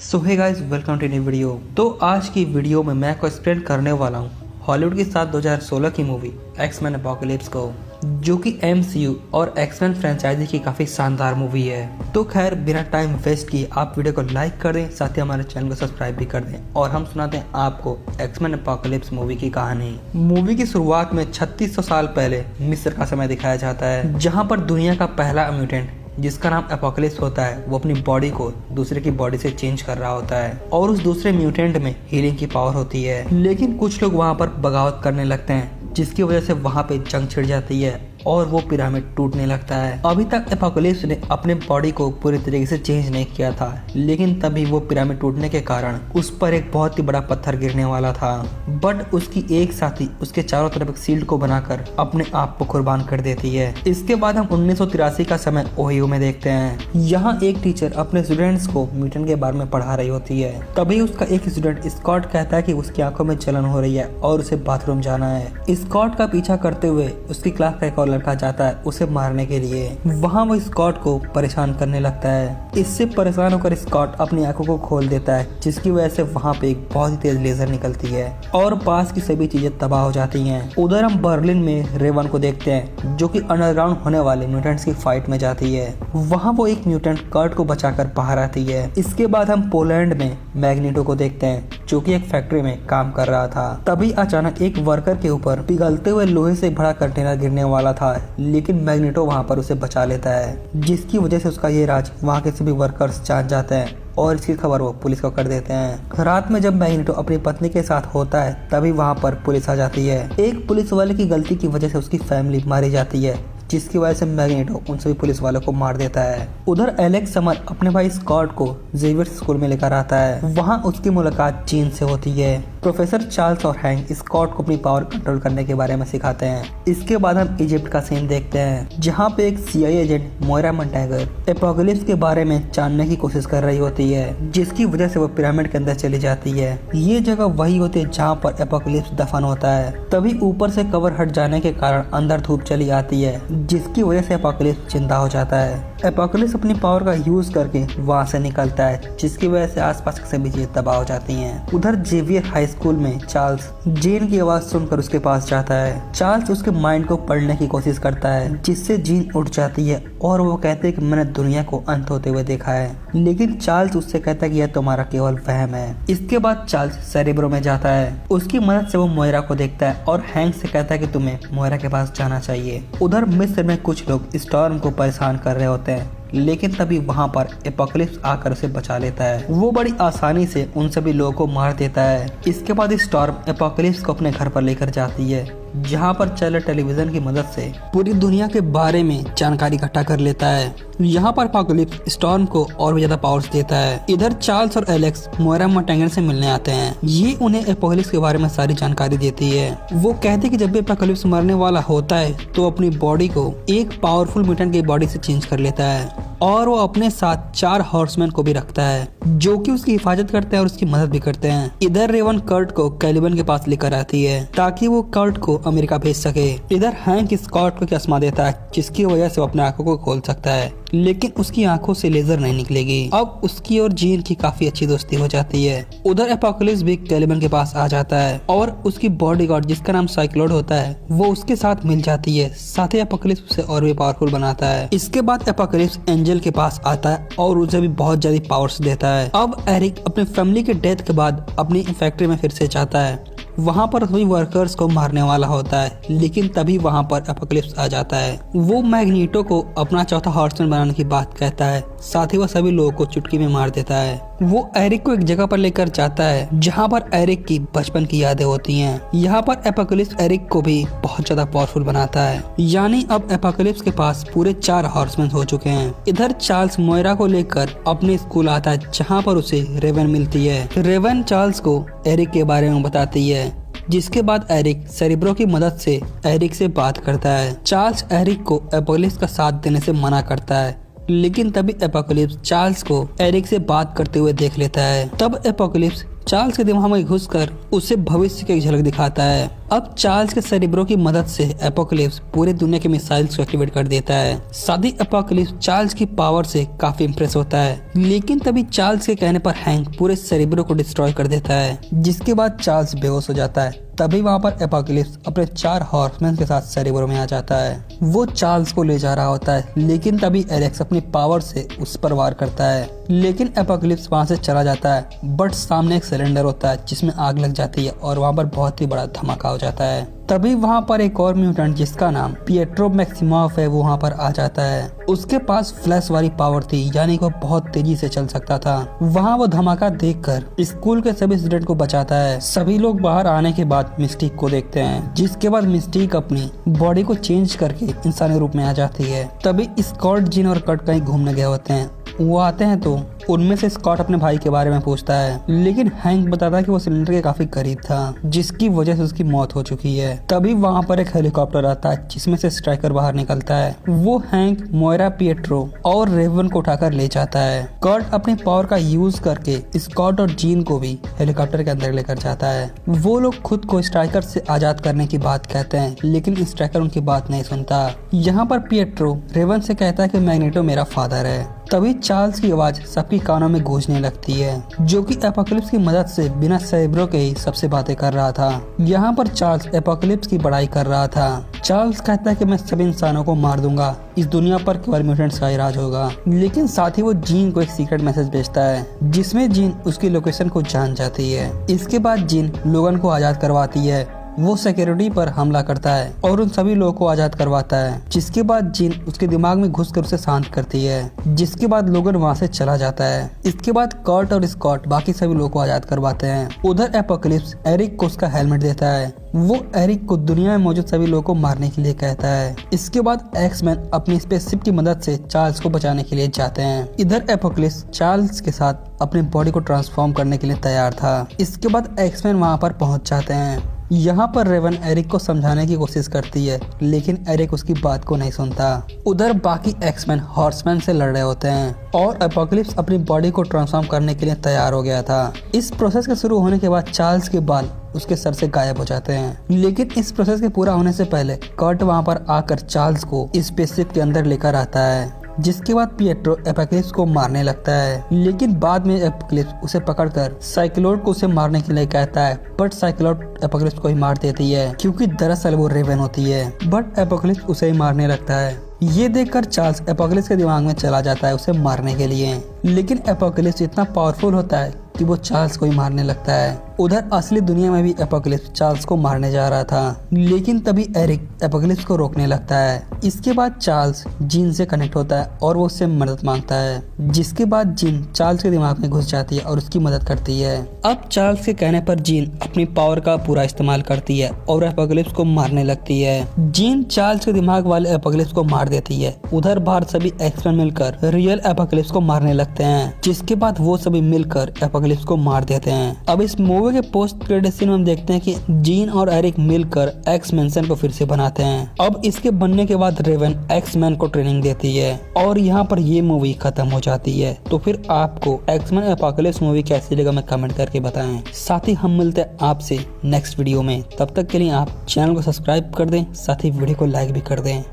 So hey guys, welcome to new video. तो आज की वीडियो में मैं आपको एक्सप्लेन करने वाला हूँ हॉलीवुड की साथ 2016 की मूवी एक्समैन एपोकलिप्स को, जो कि एमसीयू और एक्समैन फ्रेंचाइजी की काफी शानदार मूवी है। तो खैर बिना टाइम वेस्ट किए आप वीडियो को लाइक कर दें, साथ ही हमारे चैनल को सब्सक्राइब भी कर दें और हम सुनाते हैं आपको एक्समैन एपोकलिप्स मूवी की कहानी। मूवी की शुरुआत में 3600 साल पहले मिस्र का समय दिखाया जाता है, जहाँ पर दुनिया का पहला म्यूटेंट जिसका नाम एपोकलिप्स होता है वो अपनी बॉडी को दूसरे की बॉडी से चेंज कर रहा होता है और उस दूसरे म्यूटेंट में हीलिंग की पावर होती है। लेकिन कुछ लोग वहाँ पर बगावत करने लगते हैं, जिसकी वजह से वहाँ पे जंग छिड़ जाती है और वो पिरामिड टूटने लगता है। अभी तक एपोकलिप्स ने अपने बॉडी को पूरी तरीके से चेंज नहीं किया था, लेकिन तभी वो पिरामिड टूटने के कारण उस पर एक बहुत ही बड़ा पत्थर गिरने वाला था। बट उसकी एक साथी उसके चारों तरफ एक शील्ड को बनाकर अपने आप को कुर्बान कर देती है। इसके बाद हम 1983 का समय ओहियो में देखते हैं। यहाँ एक टीचर अपने स्टूडेंट्स को म्यूटेंट के बारे में पढ़ा रही होती है। तभी उसका एक स्टूडेंट स्कॉट कहता है कि उसकी आंखों में जलन हो रही है और उसे बाथरूम जाना है। स्कॉट का पीछा करते हुए उसकी क्लास का एक और लड़का जाता है उसे मारने के लिए। वहाँ वो स्कॉट को परेशान करने लगता है। इससे परेशान होकर स्कॉट अपनी आंखों को खोल देता है, जिसकी वजह से वहाँ पे एक बहुत ही तेज लेजर निकलती है और पास की सभी चीजें तबाह हो जाती हैं। उधर हम बर्लिन में रेवन को देखते हैं, जो कि अंडरग्राउंड होने वाले म्यूटेंट्स की फाइट में जाती है। वहाँ वो एक म्यूटेंट कर्ट को बचाकर बाहर आती है। इसके बाद हम पोलैंड में मैग्नेटो को देखते हैं, जो कि एक फैक्ट्री में काम कर रहा था। तभी अचानक एक वर्कर के ऊपर पिघलते हुए लोहे से भरा कंटेनर गिरने वाला था, लेकिन मैग्नेटो वहां पर उसे बचा लेता है, जिसकी वजह से उसका ये राज वहां के सभी वर्कर्स जान जाते हैं और इसकी खबर वो पुलिस को कर देते हैं। रात में जब मैग्नेटो अपनी पत्नी के साथ होता है, तभी वहां पर पुलिस आ जाती है। एक पुलिस वाले की गलती की वजह से उसकी फैमिली मारी जाती है, जिसकी वजह से मैग्नेटो उन सभी पुलिस वालों को मार देता है। उधर एलेक्स समर अपने भाई स्कॉट को जेवियर स्कूल में लेकर आता है। वहाँ उसकी मुलाकात जीन से होती है। प्रोफेसर चार्ल्स और हैंक स्कॉट को अपनी पावर कंट्रोल करने के बारे में सिखाते हैं। इसके बाद हम इजिप्ट का सीन देखते हैं, जहाँ पे एक CIA एजेंट मोयरा मोंटेगर एपोकलिप्स के बारे में जानने की कोशिश कर रही होती है, जिसकी वजह से वो पिरामिड के अंदर चली जाती है। ये जगह वही होती है जहाँ पर एपोकलिप्स दफन होता है। तभी ऊपर से कवर हट जाने के कारण अंदर धूप चली आती है, जिसकी वजह से एपोकलिप्स जिंदा हो जाता है। एपोकलिप्स अपनी पावर का यूज करके वहां से निकलता है, जिसकी वजह से आसपास की सभी चीजें तबाह हो जाती हैं। उधर जेवियर हाई स्कूल में चार्ल्स जीन की आवाज सुनकर उसके पास जाता है। चार्ल्स उसके माइंड को पढ़ने की कोशिश करता है, जिससे जीन उठ जाती है और वो कहते हैं कि मैंने दुनिया को अंत होते हुए देखा है। लेकिन चार्ल्स उससे कहता है कि यह तुम्हारा केवल वहम है। इसके बाद चार्ल्स सेरेब्रो में जाता है। उसकी मदद से वो मोयरा को देखता है और हैंक से कहता है कि तुम्हें मोयरा के पास जाना चाहिए। उधर मिस्र में कुछ लोग स्टॉर्म को परेशान कर रहे होते हैं, लेकिन तभी वहां पर एपोकलिप्स आकर उसे बचा लेता है। वो बड़ी आसानी से उन सभी लोगों को मार देता है। इसके बाद स्टॉर्म एपोकलिप्स को अपने घर पर लेकर जाती है, जहां पर चैनल टेलीविजन की मदद से पूरी दुनिया के बारे में जानकारी इकट्ठा कर लेता है। यहाँ पर एपोकलिप्स स्टॉर्म को और भी ज्यादा पावर्स देता है। इधर चार्ल्स और एलेक्स मोयरा मोंटेगर से मिलने आते हैं। ये उन्हें एपोकलिप्स के बारे में सारी जानकारी देती है। वो कहते हैं कि जब भी एपोकलिप्स मरने वाला होता है तो अपनी बॉडी को एक पावरफुल म्यूटेंट की बॉडी से चेंज कर लेता है और वो अपने साथ 4 हॉर्समैन को भी रखता है, जो कि उसकी हिफाजत करते हैं और उसकी मदद भी करते हैं। इधर रेवन कर्ट को कैलिबन के पास लेकर आती है ताकि वो कर्ट को अमेरिका भेज सके। इधर हैंक स्कॉट को चश्मा देता है, जिसकी वजह से वो अपने आंखों को खोल सकता है, लेकिन उसकी आंखों से लेजर नहीं निकलेगी। अब उसकी और जीन की काफी अच्छी दोस्ती हो जाती है। उधर एपोकलिप्स भी कैलिबन के पास आ जाता है और उसकी बॉडीगार्ड जिसका नाम साइक्लोड होता है वो उसके साथ मिल जाती है। साथ ही एपोकलिप्स उसे और भी पावरफुल बनाता है। इसके बाद एपोकलिप्स एंजल के पास आता है और उसे भी बहुत ज्यादा पावर्स देता है। अब एरिक अपनी फैमिली के डेथ के बाद अपनी फैक्ट्री में फिर से जाता है। वहाँ पर सभी वर्कर्स को मारने वाला होता है, लेकिन तभी वहाँ पर एपोकलिप्स आ जाता है। वो मैग्नेटो को अपना चौथा हॉर्समैन बनाने की बात कहता है, साथ ही वह सभी लोगों को चुटकी में मार देता है। वो एरिक को एक जगह पर लेकर जाता है, जहाँ पर एरिक की बचपन की यादें होती हैं। यहाँ पर एपोकलिप्स एरिक को भी बहुत ज्यादा पावरफुल बनाता है, यानी अब एपोकलिप्स के पास पूरे 4 हॉर्समैन हो चुके हैं। इधर चार्ल्स मोयरा को लेकर अपने स्कूल आता है, जहाँ पर उसे रेवन मिलती है। रेवन चार्ल्स को एरिक के बारे में बताती है, जिसके बाद एरिक सेरेब्रो की मदद से एरिक से बात करता है। चार्ल्स एरिक को एपोकलिप्स का साथ देने से मना करता है, लेकिन तभी एपोकलिप्स चार्ल्स को एरिक से बात करते हुए देख लेता है। तब एपोकलिप्स चार्ल्स के दिमाग में घुसकर उसे भविष्य की एक झलक दिखाता है। अब चार्ल्स के सेरेब्रो की मदद से एपोकलिप्स पूरी दुनिया के मिसाइल्स को एक्टिवेट कर देता है। साथ ही एपोकलिप्स चार्ल्स की पावर से काफी इम्प्रेस होता है, लेकिन तभी चार्ल्स के कहने पर हैंक पूरे सेरेब्रो को डिस्ट्रॉय कर देता है, जिसके बाद चार्ल्स बेहोश हो जाता है। तभी वहाँ पर एपोकलिप्स अपने 4 हॉर्समैन के साथ सेरेब्रो में आ जाता है। वो चार्ल्स को ले जा रहा होता है, लेकिन तभी एलेक्स अपनी पावर से उस पर वार करता है, लेकिन एपोकलिप्स वहाँ से चला जाता है। बट सामने एक सिलेंडर होता है जिसमें आग लग जाती है और वहाँ पर बहुत ही बड़ा धमाका हो जाता है। तभी वहाँ पर एक और म्यूटेंट जिसका नाम पिएट्रो मैक्सिमोव है, वो वहाँ पर आ जाता है। उसके पास फ्लैश वाली पावर थी, यानी कि वो बहुत तेजी से चल सकता था। वहाँ वो धमाका देखकर स्कूल के सभी स्टूडेंट को बचाता है। सभी लोग बाहर आने के बाद मिस्टिक को देखते हैं, जिसके बाद मिस्टिक अपनी बॉडी को चेंज करके इंसानी रूप में आ जाती है। तभी स्कॉट, जिन और कट कहीं घूमने गए होते हैं। वो आते हैं तो उनमें से स्कॉट अपने भाई के बारे में पूछता है, लेकिन हैंक बताता है कि वो सिलेंडर के काफी करीब था, जिसकी वजह से उसकी मौत हो चुकी है। तभी वहाँ पर एक हेलीकॉप्टर आता है जिसमें से स्ट्राइकर बाहर निकलता है। वो हैंक, मोइरा, पिएट्रो और रेवन को उठाकर ले जाता है। कर्ट अपनी पावर का यूज करके स्कॉट और जीन को भी हेलीकॉप्टर के अंदर लेकर जाता है। वो लोग खुद को स्ट्राइकर से आजाद करने की बात कहते हैं, लेकिन स्ट्राइकर उनकी बात नहीं सुनता। यहाँ पर पिएट्रो रेवन से कहता है कि मैग्नेटो मेरा फादर है। तभी चार्ल्स की आवाज सबकी कानों में गूंजने लगती है, जो कि एपोकलिप्स की मदद से बिना सेरेब्रो के ही सबसे बातें कर रहा था। यहाँ पर चार्ल्स एपोकलिप्स की बड़ाई कर रहा था। चार्ल्स कहता है कि मैं सभी इंसानों को मार दूंगा, इस दुनिया पर केवल म्यूटेंट्स का ही राज होगा। लेकिन साथ ही वो जीन को एक सीक्रेट मैसेज भेजता है, जिसमें जीन उसकी लोकेशन को जान जाती है। इसके बाद जीन लोगन को आजाद करवाती है। वो सिक्योरिटी पर हमला करता है और उन सभी लोगों को आजाद करवाता है, जिसके बाद जीन उसके दिमाग में घुसकर उसे शांत करती है, जिसके बाद लोगन वहाँ से चला जाता है। इसके बाद कर्ट और स्कॉट बाकी सभी लोगों को आजाद करवाते हैं। उधर एपोकलिप्स एरिक को उसका हेलमेट देता है। वो एरिक को दुनिया में मौजूद सभी लोगों को मारने के लिए कहता है। इसके बाद एक्समैन अपनी स्पेसशिप की मदद से चार्ल्स को बचाने के लिए जाते हैं। इधर एपोकलिप्स चार्ल्स के साथ अपनी बॉडी को ट्रांसफॉर्म करने के लिए तैयार था। इसके बाद एक्समैन वहाँ पर पहुँच जाते हैं। यहाँ पर रेवन एरिक को समझाने की कोशिश करती है, लेकिन एरिक उसकी बात को नहीं सुनता। उधर बाकी एक्समैन हॉर्समैन से लड़ रहे होते हैं और एपोकलिप्स अपनी बॉडी को ट्रांसफॉर्म करने के लिए तैयार हो गया था। इस प्रोसेस के शुरू होने के बाद चार्ल्स के बाल उसके सर से गायब हो जाते हैं, लेकिन इस प्रोसेस के पूरा होने से पहले कर्ट वहाँ पर आकर चार्ल्स को स्पेसशिप के अंदर लेकर आता है। जिसके बाद पिएट्रो एपोकलिप्स को मारने लगता है, लेकिन बाद में एपोकलिप्स उसे पकड़कर साइक्लोड को उसे मारने के लिए कहता है। बट साइक्लोड एपोकलिप्स को ही मार देती है, क्योंकि दरअसल वो रेवन होती है। बट एपोकलिप्स उसे ही मारने लगता है। ये देखकर चार्ल्स एपोकलिप्स के दिमाग में चला जाता है उसे मारने के लिए, लेकिन एपोकलिप्स इतना पावरफुल होता है कि वो चार्ल्स को ही मारने लगता है। उधर असली दुनिया में भी एपोकलिप्स चार्ल्स को मारने जा रहा था, लेकिन तभी एरिक एपोकलिप्स को रोकने लगता है। इसके बाद चार्ल्स जीन से कनेक्ट होता है और वो उससे मदद मांगता है, जिसके बाद जीन चार्ल्स के दिमाग में घुस जाती है और उसकी मदद करती है। अब चार्ल्स के कहने पर जीन अपनी पावर का पूरा इस्तेमाल करती है और एपोकलिप्स को मारने लगती है। जीन चार्ल्स के दिमाग वाले एपोकलिप्स को मार देती है। उधर बाहर सभी एक्समैन मिलकर रियल एपोकलिप्स को मारने लगते हैं, जिसके बाद वो सभी मिलकर एपोकलिप्स को मार देते हैं। अब इस मूवी के पोस्ट क्रेडिट सीन में हम देखते हैं कि जीन और एरिक मिलकर एक्स मैंसन को फिर से बनाते हैं। अब इसके बनने के बाद रेवन एक्समैन को ट्रेनिंग देती है और यहाँ पर ये मूवी खत्म हो जाती है। तो फिर आपको एक्समैन एपोकलिप्स मूवी कैसी लगा मैं कमेंट करके बताएं। साथ ही हम मिलते हैं आपसे नेक्स्ट वीडियो में। तब तक के लिए आप चैनल को सब्सक्राइब कर दें, साथ ही वीडियो को लाइक भी कर दें।